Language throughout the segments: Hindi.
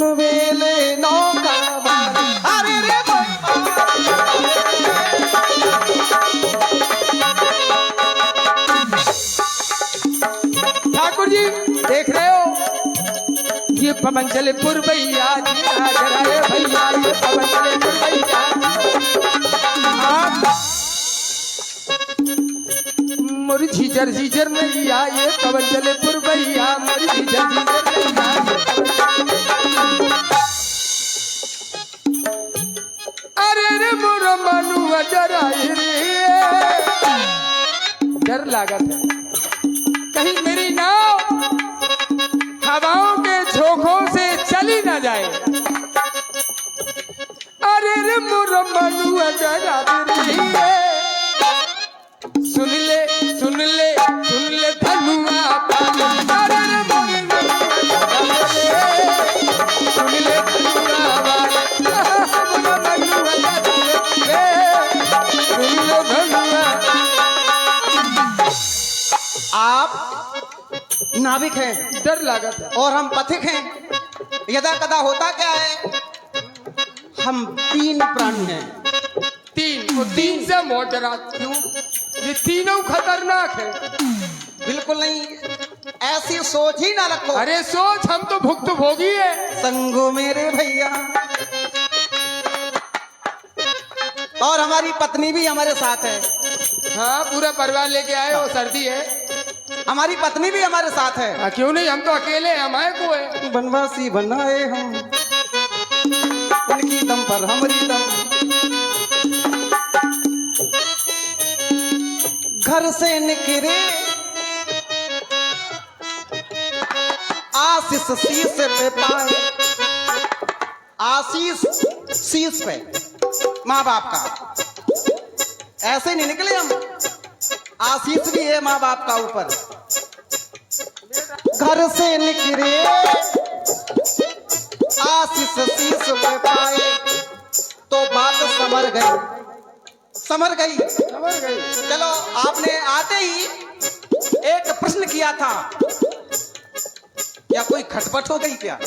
वेले नौका अरे रे ठाकुर जी देख रहे हो, ये पवन चले पुरवैया भैया, ये पवन चले पुरवैया। मुरझी झर नैया, ये पवन चले पुरवैया, मुरझी झर नैया। अरे रे मोर मनुआ डराई रे, डर लागत है कहीं मेरी नाव हवाओं के झोंकों से चली ना जाए। अरे रे मोर मनुआ डराई रे, सुन ले सुन ले सुन ले धनुआ अरे रे मोर सुन ले धनुआ आप नाविक हैं, डर लागत है और हम पथिक हैं। यदा कदा होता क्या है, हम तीन प्राणी हैं। तीन से मोटरा क्यों? ये तीनों खतरनाक है। बिल्कुल नहीं, ऐसी सोच ही ना रखो। अरे सोच, हम तो भुक्तभोगी है। संगो मेरे भैया, और हमारी पत्नी भी हमारे साथ है। हाँ, पूरा परिवार लेके आए हो, सर्दी है। हमारी पत्नी भी हमारे साथ है। क्यों नहीं, हम तो अकेले हैं, हमारे को है। बनवासी बनाए हम, उनकी दम पर हमारी दम। घर से निकले आशीष शीश पे पाए, आशीष शीश पे माँ बाप का। ऐसे नहीं निकले हम, आशीष भी है माँ बाप का ऊपर। घर से निकले आशीष शीश पे पाए, तो बात समर गई, समर गई, समर गई। चलो, आपने आते ही एक प्रश्न किया था, या कोई खटपट हो गई क्या?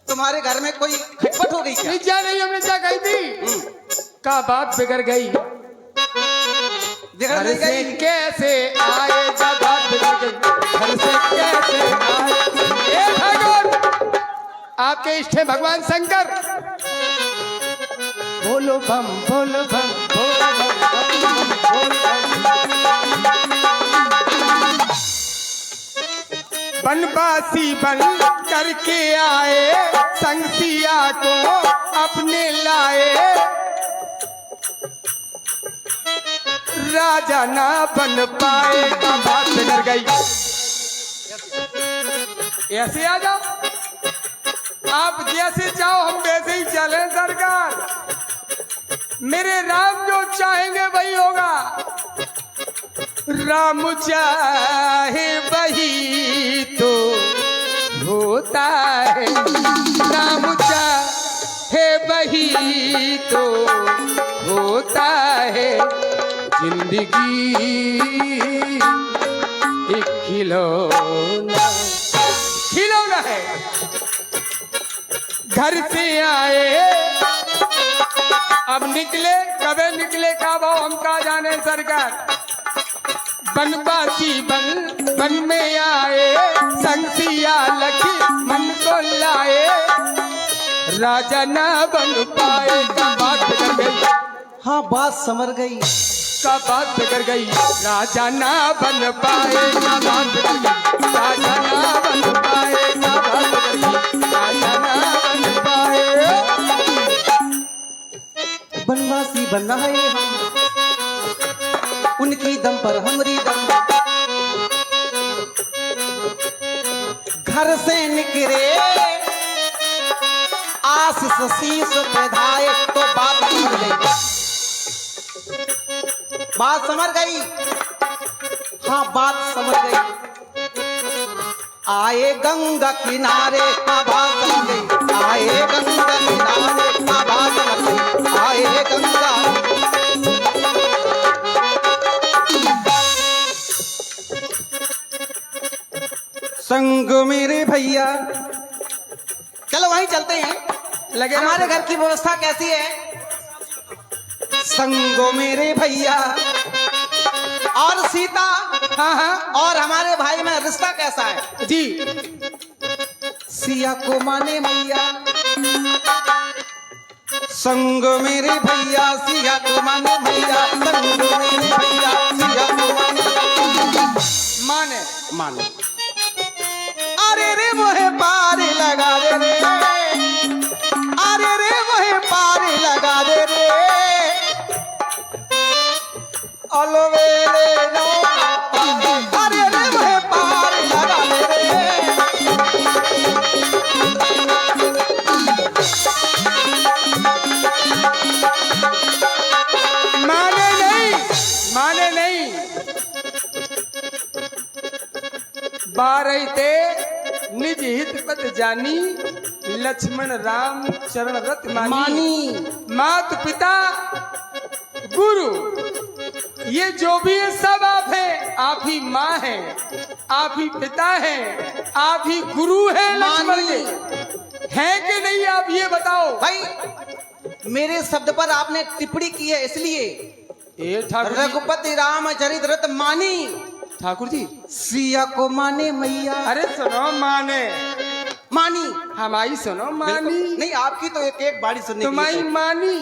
तुम्हारे घर में कोई खटपट हो गई क्या? नहीं, हमने क्या कही थी? का बात बिगड़ गई, बिगड़ नहीं गई। कैसे आए, बात बिगड़ गई, घर से कैसे आए। ए ठाकुर, आपके इष्ट है भगवान शंकर। बोलो बम बोलो बम बोलो बम बोलो बम। बनवासी बन करके आए, संग सिया को अपने लाए। राजा ना बन पाए, का बात बिगड़ गई। ऐसे आ जाओ, आप जैसे चाहो हम वैसे ही चलें सरकार। मेरे राम जो चाहेंगे वही होगा, राम चाहे वही तो होता है, राम चाहे वही तो होता है। जिंदगी एक खिलौना, खिलौना है। घर से आए, अब निकले कबे निकले का भाव हम का जाने सरकार। बनवासी बन में आए, संगसिया लखी मन को लाए। राजा ना बन पाए, का बात बिगड़ गई। हाँ, बात समर गई, का बात बिगड़ गई। राजा ना बन पाए, का बात बिगड़ गई। राजा ना बन पाए, का बात बिगड़ गई। राजा ना बन पाए। बनवासी बनाए हम, उनकी दम पर हमारी दम। घर से निकले आशीष शीश पे धाए, तो बात समझ गई, बात समझ गई। हाँ, बात समझ गई। आए गंगा किनारे, हाँ बात समझ गई। आए गंगा किनारे, हाँ बात समझ गई। आए गंगा। संग मेरे भैया, चलो वहीं चलते हैं। लगे हमारे घर की व्यवस्था कैसी है? संगो मेरे भैया और सीता, हाँ हाँ और हमारे भाई में रिश्ता कैसा है? जी। सिया को माने मैया, संग मेरे भैया, सिया को माने भैया, संग मेरे भैया, सिया को माने माने माने। अरे रे मोहे पार लगा दे रे, अरे रे मोहे पार लगा दे रे, अलवेले नो, अरे रे मोहे पार लगा दे रे। माने नहीं बारही ते निज हित पत जानी, लक्ष्मण राम चरण रत मानी। मात पिता गुरु ये जो भी है सब आप हैं, आप ही माँ हैं, आप ही पिता हैं, आप ही गुरु हैं लक्ष्मण के, हैं कि नहीं आप ये बताओ। भाई मेरे शब्द पर आपने टिप्पणी की है, इसलिए ए ठाकुर जी, रघुपति रामचरित रत मानी, ठाकुर जी सिया को माने मैया। अरे सुनो माने मानी हमारी सुनो मानी, नहीं, आपकी तो एक एक बाड़ी सुनने की तुम्हारी है। मानी।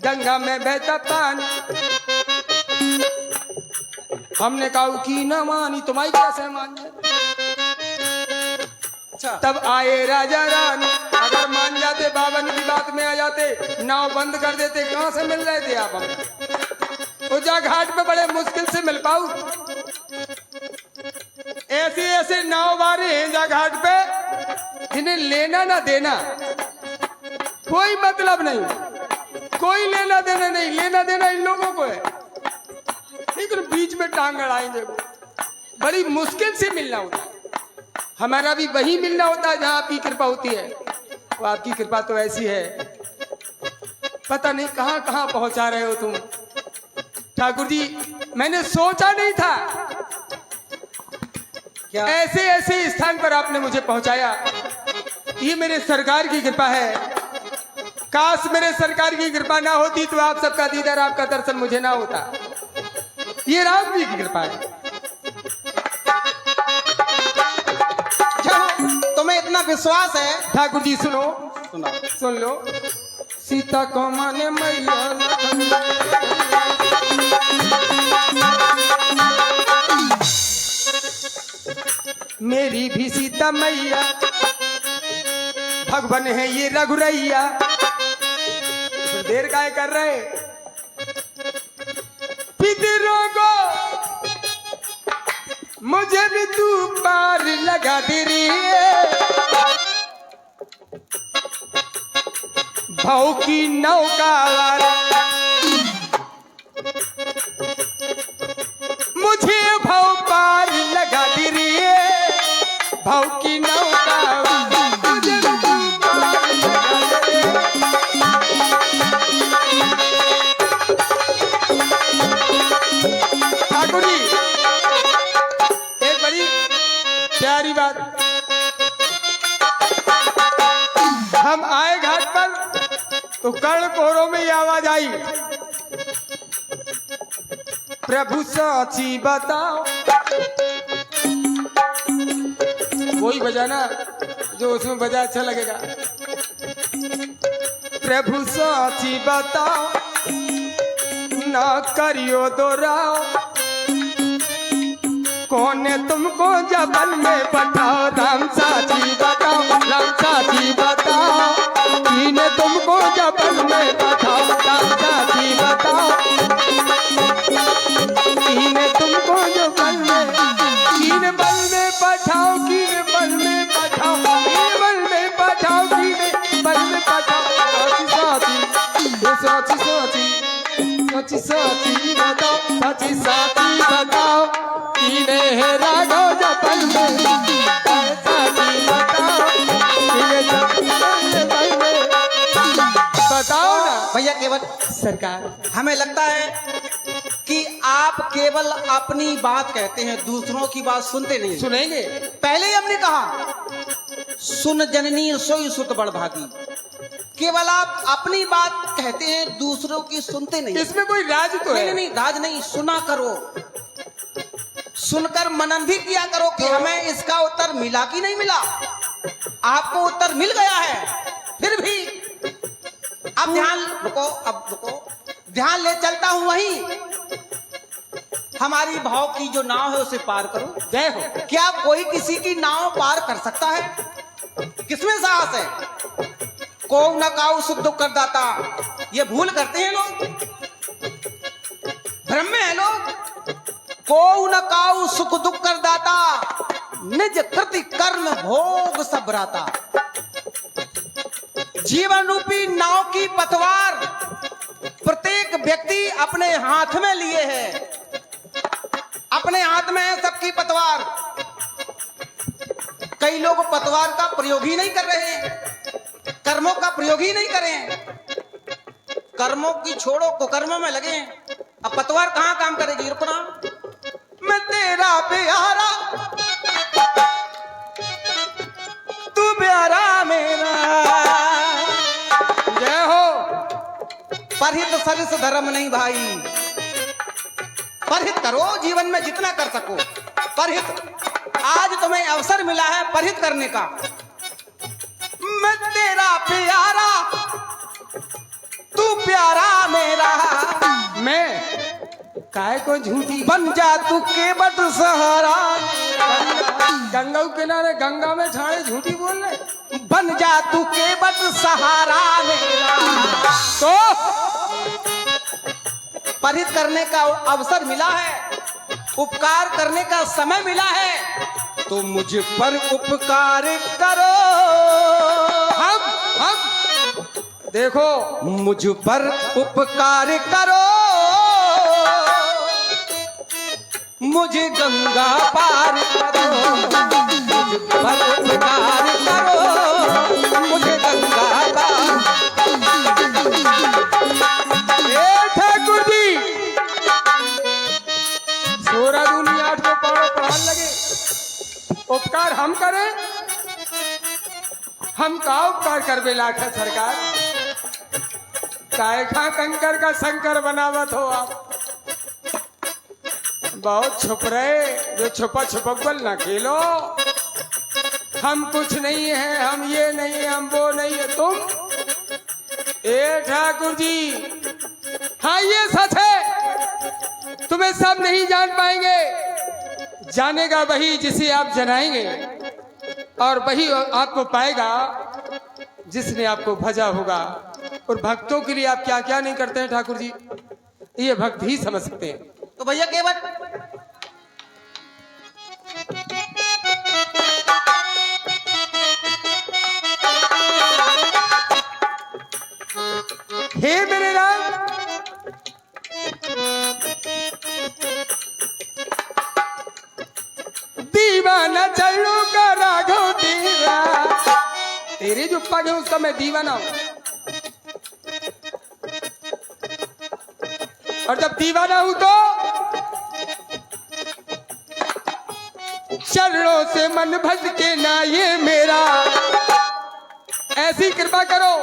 गंगा में बहता पानी, हमने कहा की ना मानी, तुम्हारी कैसे मान जाए। अच्छा, तब आए राजा रानी, अगर मान जाते बावन की बात में आ जाते, नाव बंद कर देते, कहां से मिल रहे थे आप हमें? उजा घाट पे बड़े मुश्किल से मिल पाऊ। ऐसे ऐसे नाव वारे हैं जा घाट पे, इन्हें लेना ना देना कोई मतलब नहीं, कोई लेना देना नहीं, लेना देना इन लोगों को है, लेकिन बीच में टांग अड़ाएंगे, बड़ी मुश्किल से मिलना होता है। हमारा भी वही मिलना होता है जहां आपकी कृपा होती है। वो आपकी कृपा तो ऐसी है, पता नहीं कहां कहां पहुंचा रहे हो तुम ठाकुर जी। मैंने सोचा नहीं था क्या ऐसे ऐसे स्थान पर आपने मुझे पहुंचाया। ये मेरे सरकार की कृपा है। काश मेरे सरकार की कृपा ना होती तो आप सबका दीदार, आपका दर्शन मुझे ना होता। ये राम जी की कृपा है। तुम्हें इतना विश्वास है? ठाकुर जी सुनो, सुना सुन लो। सीता को माने मैया, मेरी भी सीता मैया, भगवान है ये रघुरैया। तो देर काय कर रहे पितरों को, मुझे भी तू पार लगा दे रे, भाव की नौका मुझे भाव पार लगा दे रे, भाव की नौका मुझे भी तू पार लगा दे रे। ठाकुर जी एक बड़ी प्यारी बात, हम आए घाट पर तो कर्ण कोहरों में ये आवाज आई, प्रभु साची बताओ। वही बजाना जो उसमें बजा अच्छा लगेगा। प्रभु साची बताओ, ना करियो दोराओ, कौन ने तुमको जबल में पठाओ। राम साची बताओ, राम साची बताओ, किने तुमको जबल में पठाओ। राम साची बताओ, किने तुमको जबल में, किने बल में पठाओ, किने बल में पठाओ, किने बल में पठाओ, किने बल में पठाओ। साची साची साची साची साची बताओ, साची साची बताओ, किने है राघव जबल में, साची बताओ, किने जबल में, बताओ ना भैया। केवल सरकार, हमें लगता है कि आप केवल अपनी बात कहते हैं, दूसरों की बात सुनते नहीं। सुनेंगे। पहले ही हमने कहा सुन जननी सोई सुत बड़ भागी। केवल आप अपनी बात कहते हैं, दूसरों की सुनते नहीं। इसमें कोई राज तो है? नहीं, राज नहीं, सुना करो, सुनकर मनन भी किया करो कि हमें इसका उत्तर मिला कि नहीं मिला। आपको उत्तर मिल गया है, फिर भी अब ध्यान रुको, अब रुको, ध्यान ले चलता हूं वहीं। हमारी भाव की जो नाव है उसे पार करो। जय हो। क्या कोई किसी की नाव पार कर सकता है? किसमें साहस है? को न काऊ सुख दुख कर दाता, ये भूल करते हैं लोग, भ्रम में है लोग। को न काऊ सुख दुख कर दाता, निज कृति कर्म भोग सब राता। जीवन रूपी नाव की पतवार प्रत्येक व्यक्ति अपने हाथ में लिए है, अपने हाथ में है सबकी पतवार। कई लोग पतवार का प्रयोग ही नहीं कर रहे हैं, कर्मों का प्रयोग ही नहीं करें, कर्मों की छोड़ो कुकर्मों में लगे। अब पतवार कहां काम करेगी? रुकना, मैं तेरा प्यारा तू प्यारा मेरा। जय हो। परहित सरिस धर्म नहीं भाई, परहित करो जीवन में जितना कर सको। परहित, आज तुम्हें अवसर मिला है परहित करने का। मैं तेरा प्यारा तू प्यारा मेरा। मैं काय को झूठी बन जा तू केवट सहारा। गंगा के किनारे गंगा में छाड़े झूठी बोल रहे। बन जा तू केवट सहारा मेरा। तो परहित करने का अवसर मिला है, उपकार करने का समय मिला है, तो मुझ पर उपकार करो। हम देखो, मुझ पर उपकार करो, मुझे गंगा पार करो। मुझ पर उपकार करो, मुझे गंगा पार। ए ठाकुर जी, सोरा दूनी 8 को पढ़ाने लगे। उपकार हम करें? हम का उपकार करबे लाठा सरकार? काय खा कंकर का शंकर बनावत हो आप? बहुत छुप रहे, जो छुपा छुपकल ना खेलो। हम कुछ नहीं है, हम ये नहीं है, हम वो नहीं है। तुम ए ठाकुर जी, हाँ ये सच है, तुम्हें सब नहीं जान पाएंगे। जानेगा वही जिसे आप जनाएंगे, और वही आपको पाएगा जिसने आपको भजा होगा। और भक्तों के लिए आप क्या क्या नहीं करते हैं ठाकुर जी, ये भक्त ही समझ सकते हैं। तो भैया केवल हे मेरे राम, दीवाना चलो का राघव तेरा। तेरे जो पग है उसका मैं दीवाना हूं, और जब दीवाना हूं तो चरणों से मन भज के ना ये मेरा। ऐसी कृपा करो,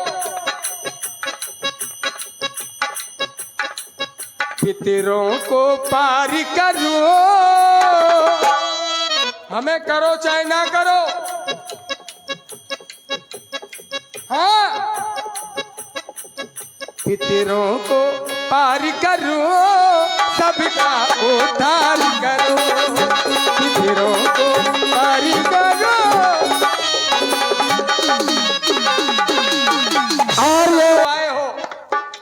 पितरों को पार करो। हमें करो चाहे ना करो, हाँ, पितरों को पार करो, सबका उद्धार करो। पितरों को पार करो। और आए हो,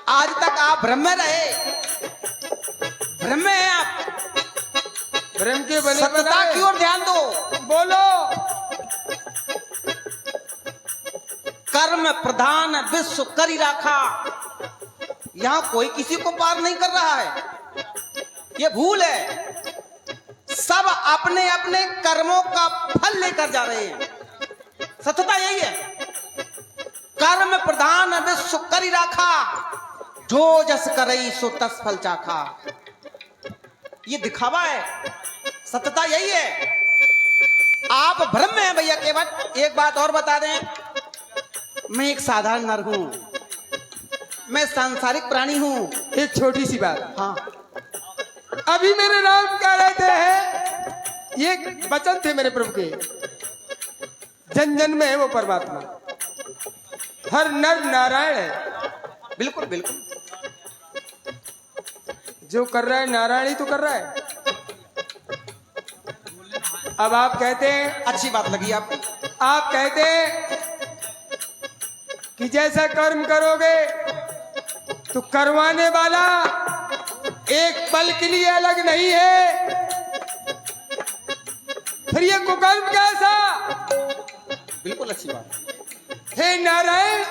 आज तक आप भ्रम में रहे, भ्रम में हैं आप। प्रेम के बने सत्यता बनाए। की ओर ध्यान दो। बोलो। कर्म प्रधान विश्व करी राखा। यहां कोई किसी को पार नहीं कर रहा है, ये भूल है। सब अपने अपने कर्मों का फल लेकर जा रहे हैं। सत्यता यही है। कर्म प्रधान विश्व करी राखा, जो जस करई सो तस फल चाखा। ये दिखावा है, सत्यता यही है। आप भ्रम में हैं भैया केवट। एक बात और बता दें, मैं एक साधारण नर हूँ, मैं सांसारिक प्राणी हूँ। एक छोटी सी बात, हाँ, अभी मेरे राम कह रहे थे ये वचन थे मेरे प्रभु के, जन जन में है वो परमात्मा, हर नर नारायण है। बिल्कुल बिल्कुल। जो कर रहा है नारायण ही तो कर रहा है। अब आप कहते हैं, अच्छी बात लगी आपको। आप कहते हैं कि जैसा कर्म करोगे तो करवाने वाला एक पल के लिए अलग नहीं है, फिर ये कुकर्म कैसा? बिल्कुल अच्छी बात। हे नारायण,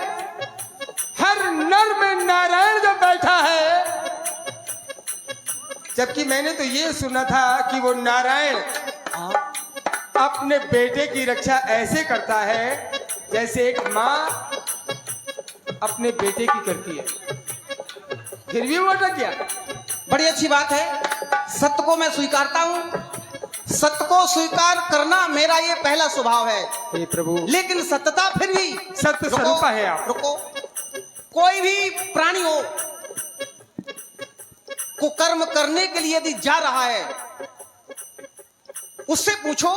हर नर में नारायण जो बैठा है, जबकि मैंने तो ये सुना था कि वो नारायण अपने बेटे की रक्षा ऐसे करता है जैसे एक माँ अपने बेटे की करती है, फिर भी वो अटक गया। बड़ी अच्छी बात है, सत्य को मैं स्वीकारता हूँ, सत्य को स्वीकार करना मेरा ये पहला स्वभाव है। हे प्रभु, लेकिन सत्यता फिर भी सत्य स्वरूप है आप। रुको, कोई भी प्राणी हो को कर्म करने के लिए यदि जा रहा है, उससे पूछो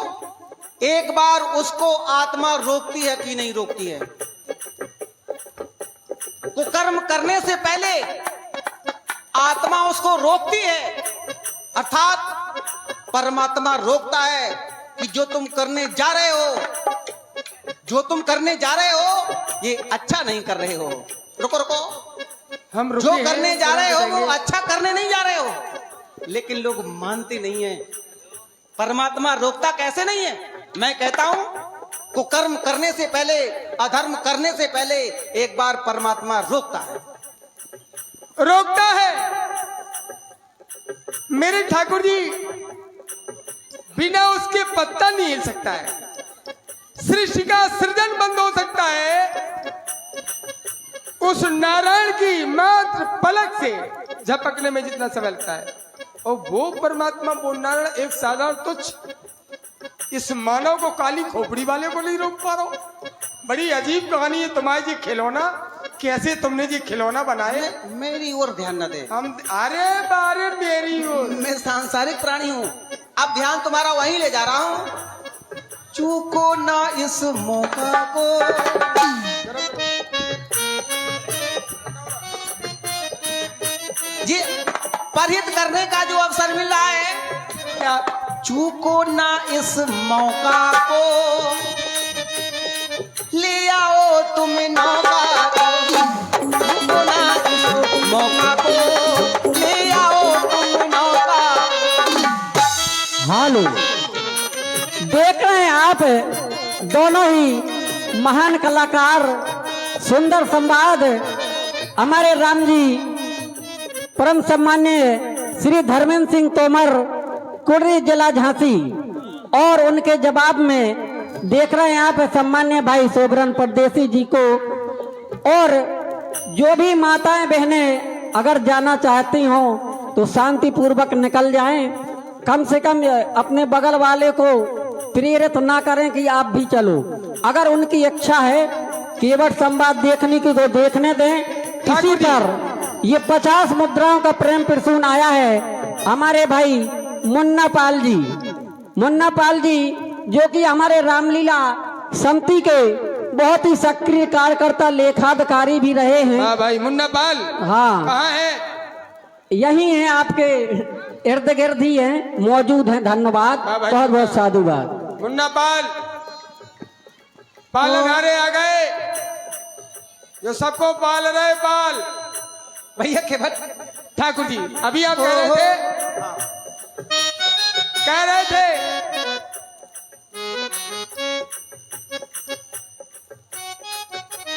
एक बार उसको आत्मा रोकती है कि नहीं रोकती है। को कर्म करने से पहले आत्मा उसको रोकती है, अर्थात परमात्मा रोकता है कि जो तुम करने जा रहे हो, जो तुम करने जा रहे हो ये अच्छा नहीं कर रहे हो। रुको रुको, हम जो करने जा रहे हो वो अच्छा करने नहीं जा रहे हो, लेकिन लोग मानते नहीं है। परमात्मा रोकता कैसे नहीं है? मैं कहता हूं को कर्म करने से पहले, अधर्म करने से पहले एक बार परमात्मा रोकता है, रोकता है। मेरे ठाकुर जी, बिना उसके पत्ता नहीं हिल सकता है, सृष्टि का सृजन बंद हो सकता है उस नारायण की मात्र पलक से झपकने में जितना समय लगता है, और वो परमात्मा, वो नारायण एक साधारण तुच्छ इस मानव को, काली खोपड़ी वाले को नहीं रोक पा रहा। बड़ी अजीब कहानी है तुम्हारी जी खिलौना, कैसे तुमने जी खिलौना बनाए। मेरी ओर ध्यान न दे। हम अरे बारे मेरी ओर, मैं सांसारिक प्राणी हूँ, अब ध्यान तुम्हारा वहीं ले जा रहा हूँ। चूको ना इस मौका को, ये परहित करने का जो अवसर मिल रहा है, क्या चूको ना इस मौका को, ले आओ तुम नौका को, चूको ना इस मौका को, ले आओ तुम नौका। हालो, देख रहे हैं आप दोनों ही महान कलाकार, सुंदर संवाद हमारे राम जी परम सम्मान्य श्री धर्मेंद्र सिंह तोमर, कुर्री जिला झांसी, और उनके जवाब में देख रहे हैं आप सम्मान्य भाई सोबरन परदेसी जी को। और जो भी माताएं बहनें अगर जाना चाहती हो तो शांति पूर्वक निकल जाएं, कम से कम अपने बगल वाले को प्रेरित ना करें कि आप भी चलो। अगर उनकी इच्छा है केवल संवाद देखने की तो देखने दें। इसी पर ये 50 मुद्राओं का प्रेम प्रसून आया है हमारे भाई मुन्ना पाल जी, मुन्ना पाल जी जो कि हमारे रामलीला समिति के बहुत ही सक्रिय कार्यकर्ता, लेखाधिकारी भी रहे हैं। हाँ भाई मुन्ना पाल, हाँ, कहाँ है? यही है, आपके इर्द गिर्द ही है, मौजूद हैं। धन्यवाद, हाँ भाई, बहुत बहुत साधुवाद। मुन्ना पाल, पालनहारे आ गए, जो सबको पाल रहे पाल। भैया केवट ठाकुर जी, अभी आप कह रहे थे, कह रहे थे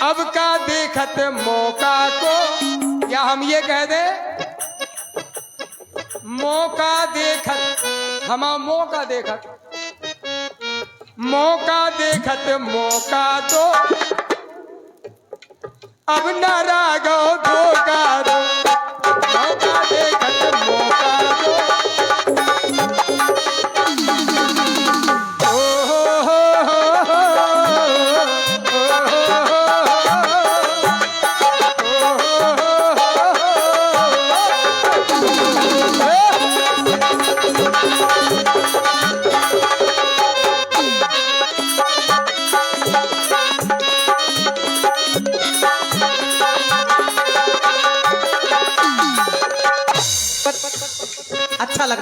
अब का देखत मौका को, या हम ये कह दे मौका देखत, हम मौका देखत, मौका देखत मौका दो, अब न रागो धोखा दो, मौका देखत मौका दो। ओ हो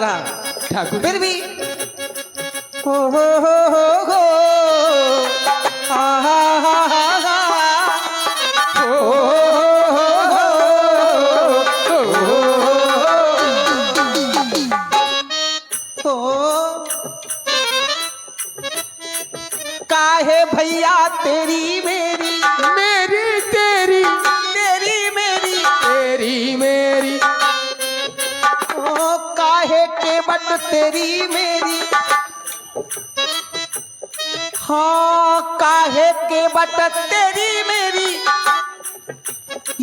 रहा। ठाकुर फिर भी हो हा हा हा हा हा हो काहे भैया तेरी मेरी मेरी तेरी तेरी मेरी तेरी मेरी ओ काहे के बट तेरी मेरी हाँ काहे के बट तेरी मेरी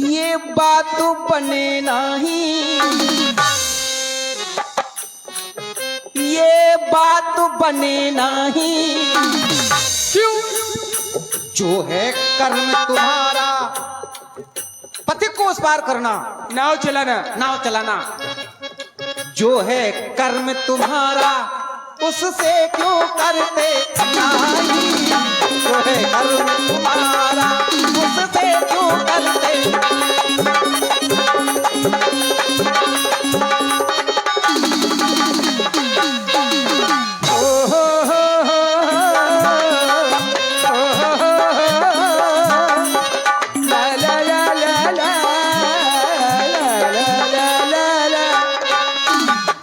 ये बात बने नहीं ये बात बने नहीं क्यों? जो है कर्म तुम्हारा पति को उस पार करना नाव चलाना। नाव चलाना जो है कर्म तुम्हारा उससे क्यों करते नहीं जो है कर्म तुम्हारा उससे क्यों करते ला ला ला ला ला ला ला ला ला।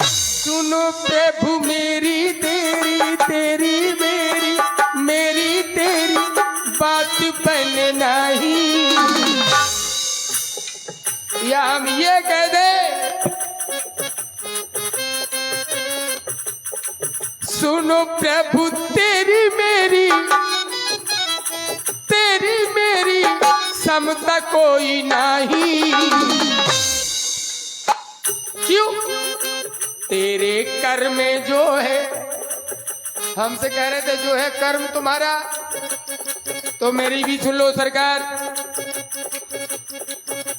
सुनो प्रभु मेरी तेरी तेरी मेरी मेरी तेरी बात बने नहीं। या हम ये कह दे सुनो प्रभु तेरी मेरी समता कोई नहीं। क्यों? तेरे कर्म में जो है, हमसे कह रहे थे जो है कर्म तुम्हारा, तो मेरी भी सुन लो सरकार।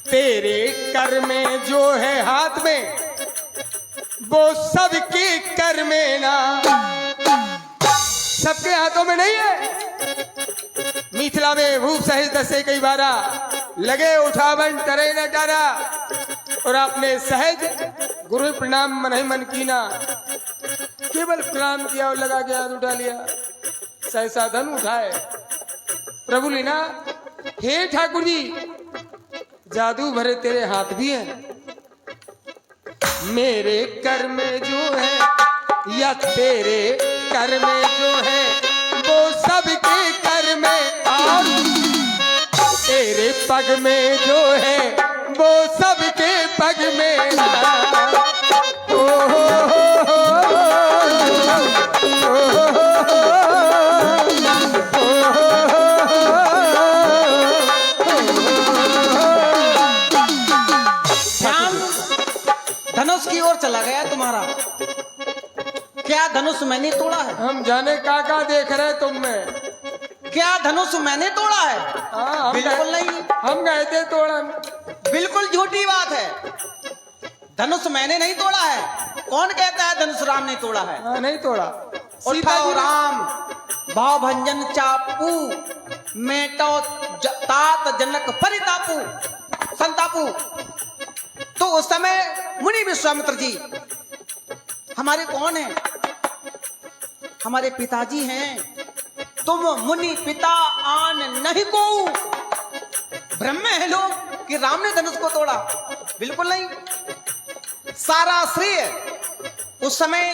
तेरे कर्म में जो है हाथ में वो सबके कर्म में ना, सबके हाथों में नहीं है। मिथिला में भूप सहेज दसे कई बारा लगे उठावन करे न डारा, और आपने सहज गुरु प्रणाम मन ही मन कीना, केवल प्रणाम किया और लगा के हाथ उठा लिया, सहसा धन उठाए। प्रभु लेना, हे ठाकुर जी जादू भरे तेरे हाथ भी हैं, मेरे कर में जो है या तेरे कर में जो है वो सबके कर में, और तेरे पग में जो है वो सबके पग में। ओ हो धनुष की ओर चला गया तुम्हारा। क्या धनुष मैंने तोड़ा है? हम जाने का देख रहे तुम में। क्या धनुष मैंने तोड़ा है? हाँ, बिल्कुल नहीं। हम गए थे तोड़न। बिल्कुल झूठी बात है। धनुष मैंने नहीं तोड़ा है। कौन कहता है धनुष राम ने तोड़ा है? हाँ, नहीं तोड़ा। उठाओ राम भाव भंजन चापू मेटो तात जनक परितापू संतापू। तो उस समय मुनि विश्वामित्र जी हमारे कौन हैं? हमारे पिताजी हैं। तुम मुनि पिता आन नहीं को ब्रह्म है लोग कि राम ने धनुष को तोड़ा? बिल्कुल नहीं। सारा श्रेय उस समय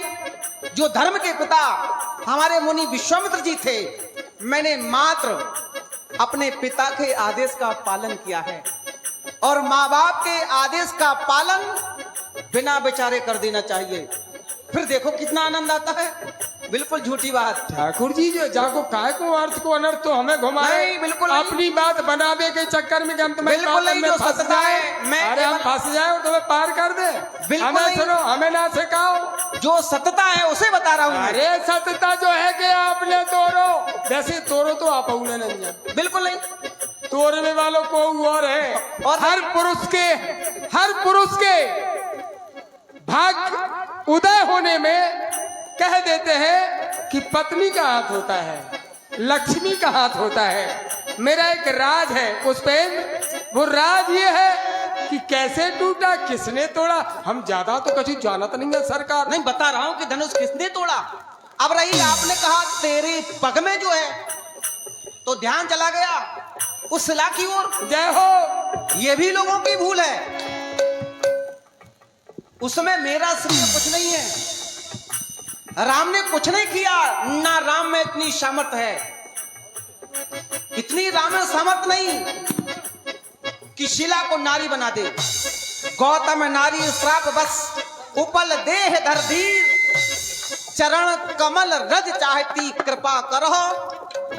जो धर्म के पिता हमारे मुनि विश्वामित्र जी थे, मैंने मात्र अपने पिता के आदेश का पालन किया है, और माँ बाप के आदेश का पालन बिना विचारे कर देना चाहिए। फिर देखो कितना आनंद आता है। बिल्कुल झूठी बात। ठाकुर जी जो जाको काय को अर्थ को अनर्थ तो हमें घुमाए। नहीं, बिल्कुल नहीं। अपनी बात बनावे के चक्कर में कि हम तुम्हें बिल्कुल नहीं। जो सत्ता है मैं अरे हम फंस जाए और तुम्हें पार कर दे। बिल्कुल हमें नहीं। सुनो, हमें ना सिखाओ। जो सत्ता है उसे बता रहा हूँ। अरे सत्यता जो है कि आपने तोड़ो, जैसे तोड़ो तो आप उन्हें नहीं है। बिल्कुल नहीं। तोड़ने वालों को और है। और हर पुरुष के भाग उदय होने में कह देते हैं कि पत्नी का हाथ होता है, लक्ष्मी का हाथ होता है। मेरा एक राज है पुष्पेंद्र, वो राज ये है कि कैसे टूटा, किसने तोड़ा। हम ज्यादा तो कभी जानत नहीं है सरकार। नहीं, बता रहा हूं कि धनुष किसने तोड़ा। अब रही आपने कहा तेरे पग में जो है, तो ध्यान चला गया उस शिला की ओर। जय हो। ये भी लोगों की भूल है, उसमें मेरा श्रेय कुछ नहीं है। राम ने कुछ नहीं किया ना, राम में इतनी सामर्थ है, इतनी राम में सामर्थ नहीं कि शिला को नारी बना दे। गौतम नारी श्राप बस उपल देह धर धीर, चरण कमल रज चाहती कृपा करो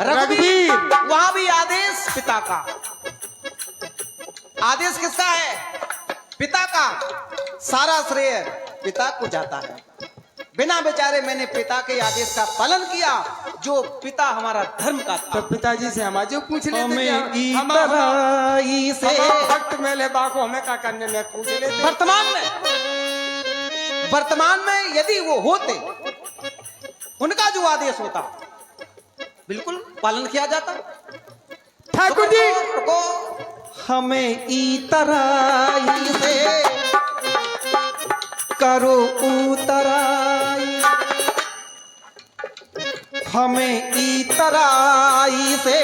रघुवीर। वहां भी आदेश पिता का। आदेश किसका है? पिता का। सारा श्रेय पिता को जाता है। बिना बेचारे मैंने पिता के आदेश का पालन किया, जो पिता हमारा धर्म का था। तो पिताजी से हम आज पूछ लेते इतराई से भक्त मेले बाको हमें क्या करने में पूछ लेते। वर्तमान में यदि वो होते, उनका जो आदेश होता बिल्कुल पालन किया जाता। ठाकुर जी को हमें इतराई से करो उतराई, हमें इतराई से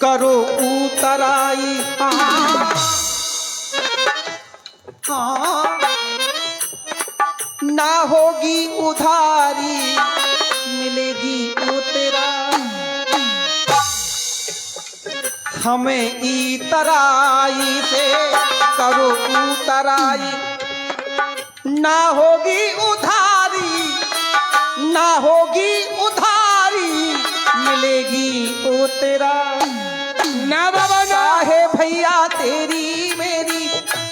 करो उतराई। हाँ, ना होगी उधारी मिलेगी उतराई, हमें इतराई से करो उतराई। ना होगी उधारी, ना होगी उधारी मिलेगी उतराई। ना बाबा ना। काहे भैया तेरी मेरी,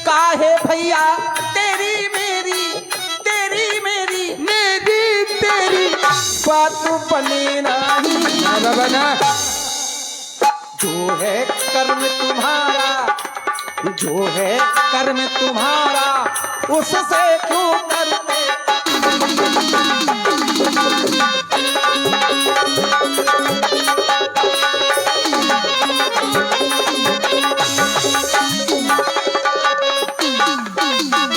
काहे भैया तेरी मेरी, तेरी मेरी मेरी तेरी बात बने नहीं। बाबा ना। जो है कर्म तुम्हारा, जो है कर्म तुम्हारा, उससे क्यों करते।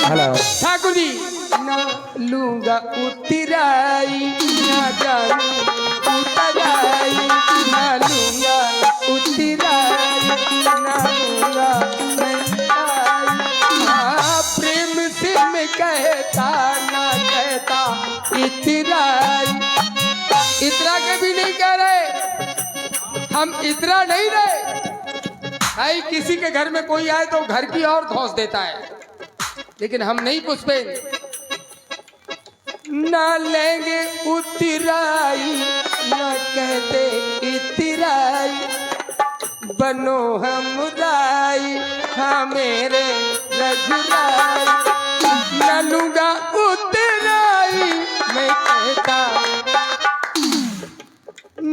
हेलो ठाकुर जी ना लूंगा उतराई, ना जानू उतराई, ना लूंगा उतराई, ना लूंगा उतराई। हाँ, प्रेम से मैं कहता ना कहता इतराई। इतरा कभी नहीं कह रहे, हम इतरा नहीं रहे। भाई किसी के घर में कोई आए तो घर की और धौंस देता है, लेकिन हम नहीं पुष्पे। ना लेंगे उतराई, ना कहते इतराई, बनो हम राई, हाँ मेरे रघुराई। ना लूंगा उतराई,